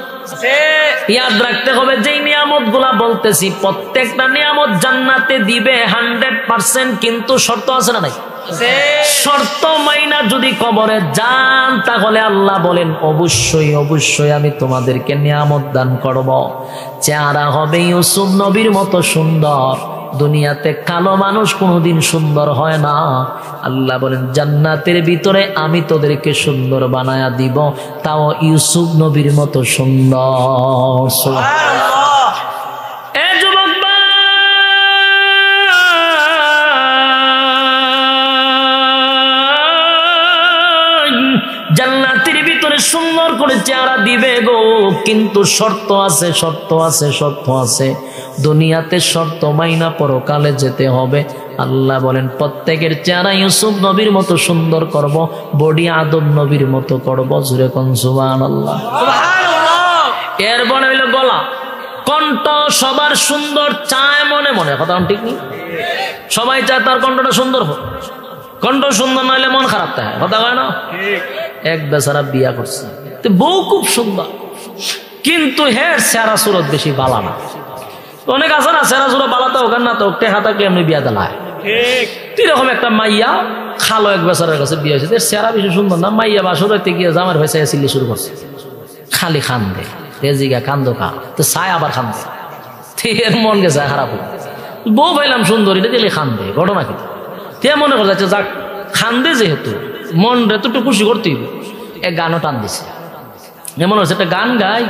Speaker 1: ইয়াদ রাখতে হবে যেই নিয়ামত গুলা বলতেছি প্রত্যেকটা নিয়ামত জান্নাতে দিবে 100%, কিন্তু শর্ত আছে না নাই? শর্ত মাইনা যদি কবরে যান তাহলে আল্লাহ বলেন অবশ্যই অবশ্যই আমি তোমাদেরকে নিয়ামত দান করব। চেহারা হবে ইউসুফ নবীর মতো সুন্দর। দুনিয়াতে কালো মানুষ কোনোদিন সুন্দর হয় না। আল্লাহ বলেন জান্নাতের ভিতরে আমি তোদেরকে সুন্দর বানায়া দিব, তাও ইউসুফ নবীর মতো সুন্দর। সুবহানাল্লাহ। এ যুবক জান্নাতের ভিতরে সুন্দর করে চেহারা দিবে গো, কিন্তু শর্ত আছে, শর্ত আছে, শর্ত আছে। দুনিয়াতে শর্ত মাইনা পরকালে যেতে হবে। আল্লাহ বলেন প্রত্যেকের চেহারা ইউসুফ নবীর মতো সুন্দর করব, বডি আদম নবীর মতো করব। জোরে কোন সুবহানাল্লাহ। এরপরে হইল গলা, কণ্ঠ সবার সুন্দর চায় মনে মনে, কথা ঠিক নেই? সবাই চায় তার কণ্ঠটা সুন্দর হোক। কণ্ঠ সুন্দর নাহলে মন খারাপ থাকে, কথা কয় না? এক বেচারা বিয়া করছে, বউ খুব সুন্দর, কিন্তু হের চেহারা সুরত বেশি বালা না। অনেক আছে না চেহারা সুরত বালাতে হোক না তো টেহা থাকলে এমনি বিয়া দেলায়। এরকম একটা মাইয়া খালো এক বেচারার কাছে বিয়ে হয়েছে, চেহারা বেশি সুন্দর না। মাইয়া বাসুরাতে গিয়ে জামার হয়েছে চিল্লি শুরু করছে, খালি খান্দে রেজিগা কান্দো কা তো চায় আবার খান্দে। এর মন গেছে খারাপ, বউ পাইলাম সুন্দর, এটা দিলে খান্দে। ঘটনা কি? তে মনে করে যাচ্ছে যাক খান্দে যেহেতু মন রে তো একটু খুশি করতেই, এক গানও টান দিছে। মনে হচ্ছে একটা গান গাই,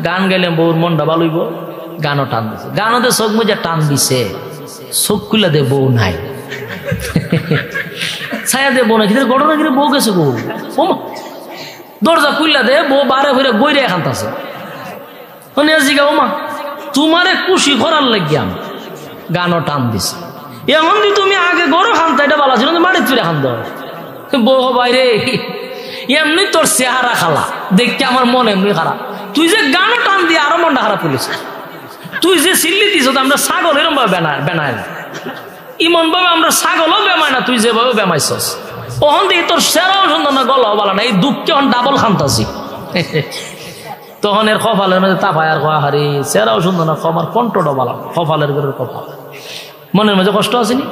Speaker 1: গান গাইলে বউর মনটা ভালোইব, গানও টান দিছে। গানতে চোখ মুজে টান দিছে, চোখ খুলে দে বউ নাই, ছায়া দে বউ নাই। কিন্তু ঘটনা কিন্তু বউ গেছে বউ, দরজা খুললা দে বউ বারে হইরে বইরে খান্তাছে। জিগা ওমা তোমারে খুশি করার লাগিয়া আমি গানও টান দিছে। এমন দি তুমি আগে গরু খান্তা, এটা বলা ছিল মাটির ফিরে খান্ত। বউ বাইরে এমনি তোর চেহারা খালা দেখতে আমার মন এমনি খারাপ। তুই যে গানও টান দিয়ে আরো মনটা খারাপ করেছিস। তুই যে সিল্লি দিস আমরা ছাগল এরম ভাবে বেনায় না, ইমন ভাবে আমরা ছাগলও বেমায় না, তুই যেভাবে বেমাইছস। ওখান থেকে তোর সেরাও সুন্দর না, গলাও বলা না, এই দুঃখকে ডাবল খান্তাছি। তখন এর কপালের মধ্যে তাপায় আর হারি সেরাও সুন্দর না, আমার কণ্ঠটা বলা, কপালের ঘরের কপাল, মনের মধ্যে কষ্ট আসেনি?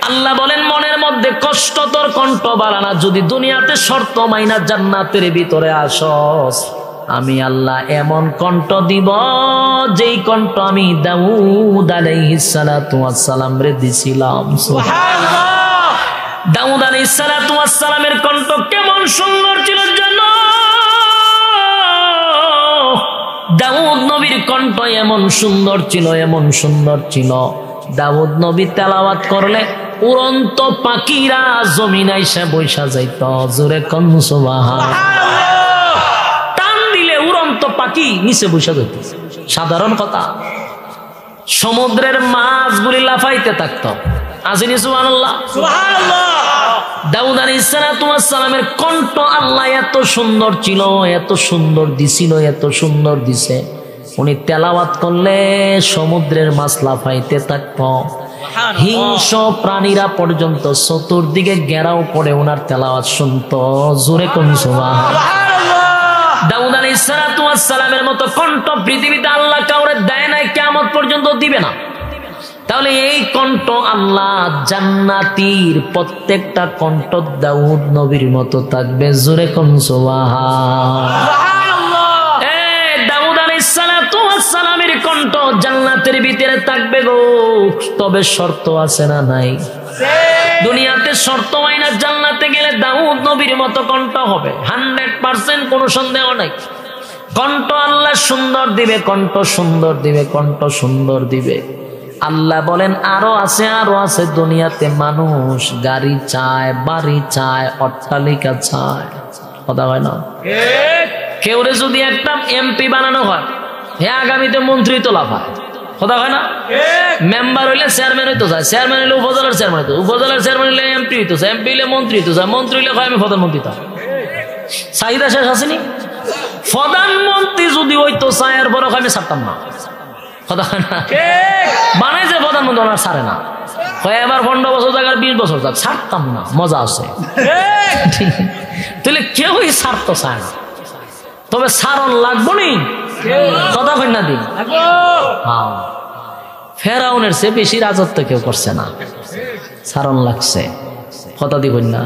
Speaker 1: আল্লাহ বলেন মনের মধ্যে কষ্ট তোর কণ্ঠ বাড়ানা, যদি দুনিয়াতে শর্ত মাইনা জান্নাতের ভিতরে আসস, আমি আল্লাহ এমন কণ্ঠ দিব যেই কণ্ঠ আমি দাউদ আলাইহিস সালাতু ওয়াস সালাম রে দিছিলাম। সুবহানাল্লাহ। দাউদ আলাইহিস সালাতু ওয়াস সালামের কণ্ঠ কেমন সুন্দর ছিল জানো? দাউদ নবীর কণ্ঠ এমন সুন্দর ছিল, এমন সুন্দর ছিল, দাউদ নবী তেলাওয়াত করলে উড়ন্ত পাখিরা জমিন আইসা বৈশা যাইত। জোরে কোন সুবহানাল্লাহ। টান দিলে উড়ন্ত পাখি নিচে বৈশা যাইত। সাধারণ কথা, সমুদ্রের মাছগুলি লাফাইতে থাকতো। আসেনি সুবহানাল্লাহ? সুবহানাল্লাহ। দাউদ আলাইহিস সালাতু ওয়াস সালামের কণ্ঠ আল্লাহ এত সুন্দর ছিল, এত সুন্দর দিছিল, এত সুন্দর দিছে, উনি তেলাওয়াত করলে সমুদ্রের মাছ লাফাইতে থাকত। হিংস্র প্রাণীরা পর্যন্ত চতুর্দিকে ঘেরাও করে ওনার তেলাওয়াত শুনতো। জোরে কোন সুবহানাল্লাহ। দাউদ আলাইহিস সালাতু ওয়াস সালামের মতো কণ্ঠ পৃথিবীতে আল্লাহ কাউরে দেয় নাই, কিয়ামত পর্যন্ত দিবে না। তাহলে এই কণ্ঠ আল্লাহ জান্নাতীর প্রত্যেকটা কণ্ঠ দাউদ নবীর মতো থাকবে। জোরে কোন সুবহানাল্লাহ। দাউদ আলাইহিস সালাতু ওয়াস সালামের কণ্ঠ জান্নাতের ভিতরে থাকবে গো, তবে শর্ত আছে না নাই? দুনিয়াতে শর্ত হয় না, জান্নাতে গেলে দাউদ নবীর মতো কণ্ঠ হবে 100%, কোনো সন্দেহ নাই। কণ্ঠ আল্লাহ সুন্দর দিবে, কণ্ঠ সুন্দর দিবে, কণ্ঠ সুন্দর দিবে। আল্লাহ বলেন আরো আছে, আরো আছে। দুনিয়াতে মানুষ গাড়ি চায়, বাড়ি চায়, অট্টালিকা চায়, কথা হয় না? কেউরে যদি একটা এমপি বানানো হয়, হে আগামীতে মন্ত্রী তো লাফায়, কথা হয় না? মেম্বার হইলে চেয়ারম্যান হইতে চায়, চেয়ারম্যান হইলে উপজেলার চেয়ারম্যান হইতো, উপজেলার চেয়ারম্যান হইলে এমপি হইতে চায়, এমপি হইলে মন্ত্রী হইতে চায়, মন্ত্রী হইলে আমি প্রধানমন্ত্রী। তা চাহিদা শেষ আসেনি? প্রধানমন্ত্রী যদি হইতো চায়ের বড় আমি ছাড়তাম না, কথা না বানাই যে প্রধানমন্ত্রী ওনার ছাড়ে না, এবার 15 বছর যাক আর 20 বছর যাক ছাড়তাম না, মজা আছে। তাহলে কেউই ছাড়তো চায় না, তবে সারণ লাগবো নি, কথা কই না দিন। ফেরাউনের চেয়ে বেশি রাজত্ব কেউ করছে না, সারণ লাগছে, কথা দিবেন না।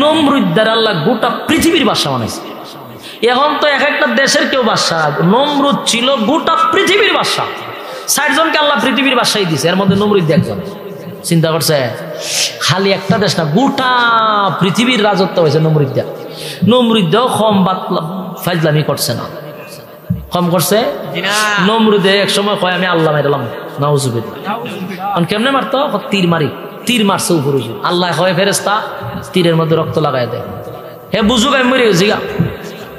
Speaker 1: নমরুদ্দার আল্লাহ গোটা পৃথিবীর বাদশা বানাইছে। এখন তো এক একটা দেশের কেউ বাদশা, নমরুদ ছিল গোটা পৃথিবীর বাদশা। 60 জনকে আল্লাহ পৃথিবীর বাদশাই দিছে, এর মধ্যে নমরুদ একজন। চিন্তা করছে, খালি একটা দেশ না, গোটা পৃথিবীর রাজত্ব হয়েছে নমরুদ্দা। নমরুদ্দাও কম ফাজলামি করছে না, কম করছে। নমরুদে এক সময় কয় আমি আল্লাহ মারলাম, নাউজুবিল্লাহ। কেমনে মারতো? তীর মারি, তীর মারছে উপরে। আল্লাহ হয় ফেরেশতা, তীরের মধ্যে রক্ত লাগাই দেয়। হে বুঝুক আমি মরে গেছি গা,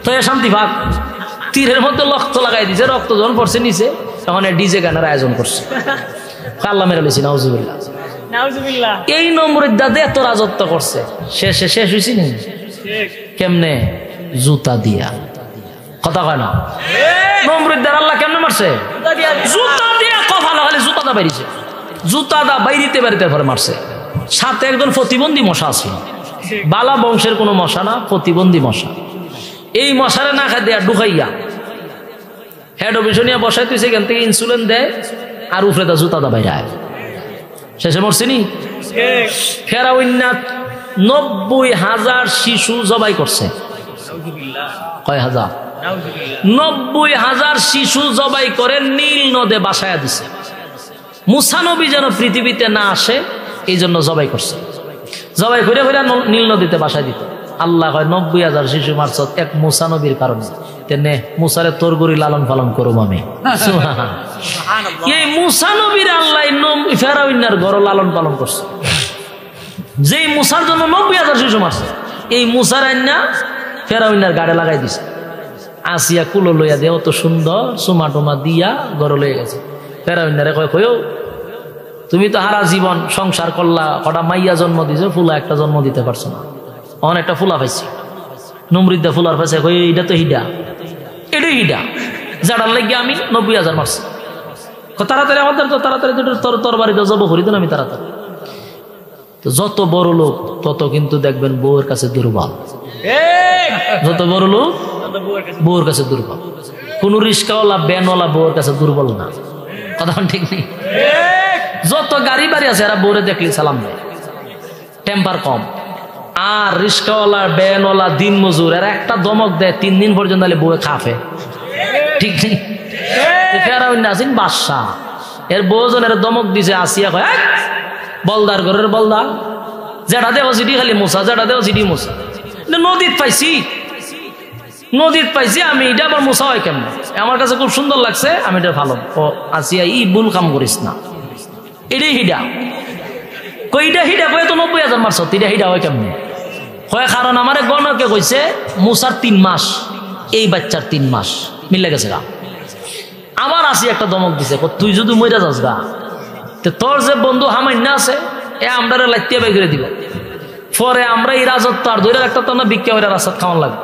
Speaker 1: তো এ শান্তি ভাগ। তীরের মধ্যে রক্ত লাগাই দিছে, রক্ত যখন পড়ছে নিচে, তখন ডিজে গানের আয়োজন করছে, আল্লাহ মেরে লেছি, নাউজুবিল্লাহ। এই নমরুদ্দা এত রাজত্ব করছে, শেষ হয়েছি না কেমনে? জুতা দিয়া, কথা কয় না। নমরুদ্দার আল্লাহ কেমনে মারছে? জুতা দিয়া। কপালে খালি জুতাটা বেরিয়েছে, জুতাটা বাইরিতে বাড়িতে ভরে মারছে। সাথে একজন প্রতিবন্ধী মশা আছে, বালা বংশের কোনো মশা না, প্রতিবন্ধী মশা। এই মশারে না খাই দেয়া ঢুকাইয়া হেড অফিসে নিয়ে বসাই তুই, সেখান থেকে ইনসুলিন দেয় আর উপরে তা জুতাটা বাইরে আয়, শেষে মরছে নি। ফেরাউন 90,000 শিশু জবাই করছে। কয় হাজার? 90,000 শিশু জবাই করে নীল নদে বাসায়া দিছে। মুসা নবী যেন পৃথিবীতে না আসে এই জন্য জবাই করছে। জবাই করে করে নীল নদীতে বাসায় দিত। আল্লাহ কয় 90,000 শিশু মারছ এক মুসা নবীর কারণে, তেনে মুসারে তোর গরি লালন পালন করুম আমি। এই মুসা নবীর আল্লাহ ফেরাউনের ঘর লালন পালন করছে। যেই মুসার জন্য 90,000 শিশু মারছে, এই মুসার আইনা ফেরাউনের গাড়ে লাগাই দিছে। আসিয়া কুলো লইয়া দিয়ে অত সুন্দর সুমা টুমা দিয়া ঘর লইয়া গেছে। ফেরাউনারে কয়, কয়ও তুমি তো হারা জীবন সংসার করলা, কটা মাইয়া জন্ম দিছে, ফুলা একটা জন্ম দিতে পারছো না, অনেকটা ফুলা পাইছি। নমরুদ্দা ফুলার পাইছে, কই এটা তো হিডা, এটাই হিডা, যাটার লাগে আমি 90,000 মারছি। তাড়াতাড়ি আমাদের তো তাড়াতাড়ি তোর বাড়িতে জব করি তো আমি তাড়াতাড়ি। তো যত বড় লোক তত কিন্তু দেখবেন বউয়ের কাছে দুর্বল। যত বড় লোক বউয়ের কাছে দুর্বল। কোন রিস্কাওয়ালা ব্যানওয়ালা বউয়ের কাছে দুর্বল না, কথা ঠিক নেই। যত গাড়ি বাড়ি আছে এরা বউরে দেখলে সালাম দেয়, টেম্পার কম। আর রিস্কাওয়ালা ব্যানওয়ালা দিন মজুর এরা একটা দমক দেয় 3 দিন পর্যন্ত বউয়ে খাফে, ঠিক নেই। ফেরাউন আছেন বাদশা, এর বউজনের দমক দিছে। আসিয়া কয় বলদার ঘরের বলদা, যেটা দেও সিটি খালি মোছা, যেটা দেও সিটি মোছা। নদীত পাইছি, নদীত পাইছি আমি, এটা আবার মোছা হয় কেমন? আমার কাছে খুব সুন্দর লাগছে, আমি এটা ভালো। ও আসিয়া ই ভুল কাম করিস না, এটাই হিডা। কইটা হিডা কয়ে তো 90,000 মারছ, এটা হিডা হয় কেমন? কয় কারণ আমার গণকে কইছে মুসার 3 মাস, এই বাচ্চার 3 মাস মিলে গেছে গা। আবার আসি একটা দমক দিছে, তুই যদি মইরা যাস গা, তোর যে বন্ধু হামাইন্য আছে এ আমরা লাইতিয়া বাই করে দিব। পরে আমরা এই রাজত্ব আর দৈরা রাখতে তো না, ভিক্ষা করে রাস্তা খাওয়ান লাগবে।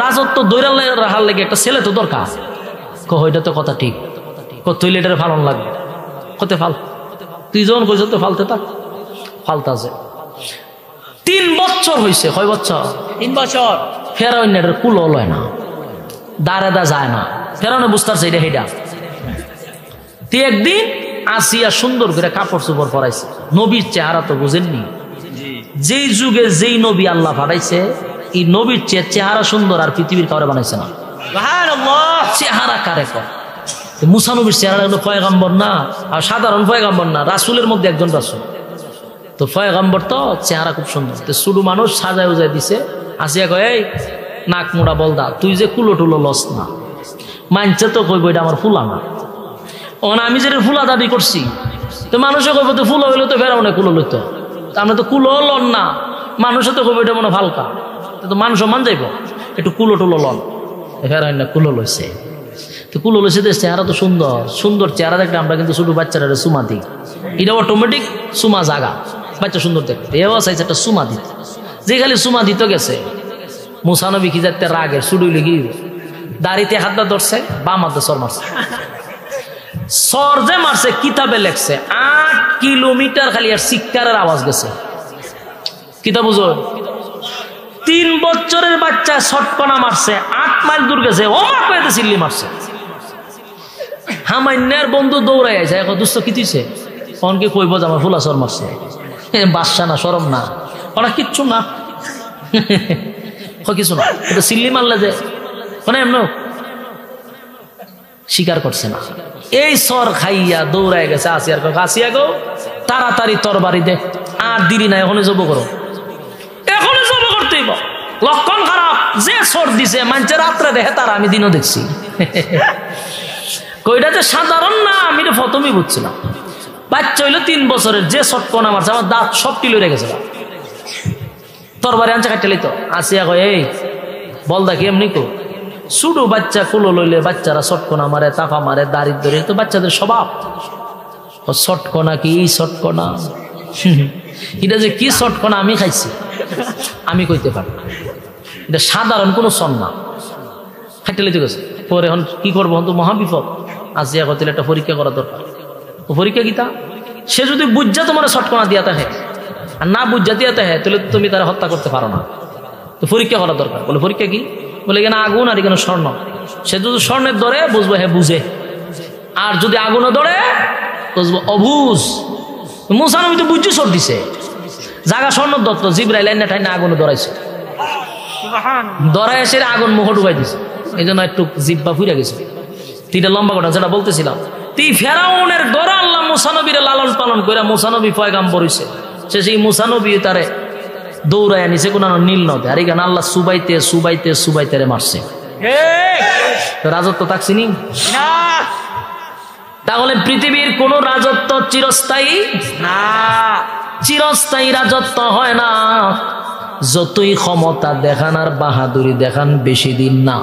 Speaker 1: রাজত্ব দৈরা রাখার লাগে একটা ছেলে তো দরকার। এটা তো কথা ঠিক, তুই লেটারে ফালন লাগবে, কতে ফাল, তুই যখন কইস তো ফালতে থাক, ফালতে আছে। 3 বছর হয়েছে, কয় বছর? 3 বছর। ফেরাউনের কুলো লয় না, দাঁড়ে দা যায় না। ফেরাউনে বুঝতে পারছে এটা হেডা। তুই একদিন আসিয়া সুন্দর করে কাপড় চোপড় পরাইছে। নবীর চেহারা তো বুঝেননি, যেই যুগে যেই নবী আল্লাহ পাঠাইছে এই নবীর চেহারা সুন্দর আর পৃথিবীর কাউরে বানাইছে না। চেহারা কারে কর? মুসা নবীর চেহারা পয়গাম্বর না, আর সাধারণ পয়গাম্বর না, রাসুলের মধ্যে একজন রাসুল। তো পয়গাম্বর তো চেহারা খুব সুন্দর। তো শুরু মানুষ সাজায় উজায় দিছে। আসিয়া কয়, এই নাক মোড়া বলদা, তুই যে কুলো টুলো লস না, মানছে তো কইব এটা আমার ফুলা না। আমি যেটা ফুলা দাবি করছি, তো মানুষে কইব তো ফুলা হইলে তো ফেরাউনে কুলো লইতো, আমরা তো কুলো লন না, মানুষে তো কইব এটা মনে হালকা, তো মানুষ মান যাইব, একটু কুলো টুলো লন। ফেরাউন না কুলো লইছে। তো কুলো লইছে, চেহারা তো সুন্দর, সুন্দর চেহারা দেখলে আমরা কিন্তু ছোট বাচ্চারা সুমা দিই, এটা অটোমেটিক সুমা জাগা, বাচ্চা সুন্দর দেখতে। এও চাইছে একটা সুমা দিতে, যে খালি সুমা দিতে গেছে মুসা নবী কি যাতে রাগের শুডুই লেগে দাড়িতে হাতটা ধরছে, বাম হাতে সর মারছে। সর যে মারছে কিতাবে লেখছে 8 কিলোমিটার খালি আর চিৎকারের আওয়াজ গেছে। কিতাব বুঝো 3 বছরের বাচ্চা শটকনা মারছে, 8 মাইল দূর গেছে, ও মা কইতে চিল্লি মারছে। হামান্যার বন্ধু দৌড়াই আছে, এখন দুস্থ কি দিছে কোন কি কইব যে আমার ফুলা সর মারছে, বাদশা না শরম না, ওরা কিচ্ছু না কিছু না, এটা চিল্লি মারলে যে মানে এমন স্বীকার করছে না। এই সর খাইয়া দৌড়াই গেছে আসিয়ার কাছে, আসিয়া গো তাড়াতাড়ি তরবারি দে, আর দেরি নাই, এখনই জব করো, এখনই জব করতেই। লক্ষণ খারাপ, যে সর দিছে মানছে রাত্রে দেখে, তারা আমি দিনও দেখছি। কইটা যে সাধারণ না, আমি তো প্রথমেই বুঝছিলাম। বাচ্চা হইলো 3 বছরের, যে শটকনা মারছে আমার দাঁত সব টিলে রেখেছে, তরবারি আনছে কাটতে লইতো। আসিয়া কয় এই বল দেখি এমনি কো শুধু বাচ্চা কুলো লইলে বাচ্চারা শটকনা মারে, তাফা মারে, দাঁড়িয়ে ধরে, তো বাচ্চাদের স্বভাব। শটকনা কি শটকনা, এটা যে কি শটকনা আমি খাইছি আমি কইতে পারি, এটা সাধারণ কোনো সন না। খাইতে লইতে গেছে পরে এখন কি করবো, তো মহাবিপদ। আসিয়া কত একটা পরীক্ষা করা দরকার। ও পরীক্ষা কিতা, সে যদি বুঝা তোমার শটকনা দিয়া থাকে আর না বুঝা দিয়া থাকে, তাহলে তুমি তারা হত্যা করতে পারো না, তো পরীক্ষা করা দরকার। বলে পরীক্ষা কি, বলে এখানে আগুন আর এখানে স্বর্ণ, সে যদি স্বর্ণের ধরে বুঝবো হ্যাঁ বুঝে, আর যদি আগুনে ধরে বুঝবো অবুঝ। মুসা নবী তো বুঝছি সর দিছে, জাগা স্বর্ণ দত্ত, জিবরাইল না ঠাই না আগুনে ধরাইছে, ধরাই এসে আগুন মুখ ডুবাই দিছে, এই জন্য একটু জিব্বা ফুরে গেছে। তিনটা লম্বা কথা যেটা বলতেছিলাম, ফেরাউনের গড়া আল্লাহ মুসা নবীরে লালন পালন করে মুসা নবী পয়গাম্বর হইছে, সে সেই মুসা নবী তারে দৌড়ায় নিছে কোন নীল নদে, আর এখানে আল্লাহ সুবাইতে সুবাইতে সুবাইতে মারছে। রাজত্ব থাকছিনি না, তাহলে পৃথিবীর কোন রাজত্ব চিরস্থায়ী না, চিরস্থায়ী রাজত্ব হয় না। যতই ক্ষমতা দেখান আর বাহাদুরি দেখান, বেশি দিন না।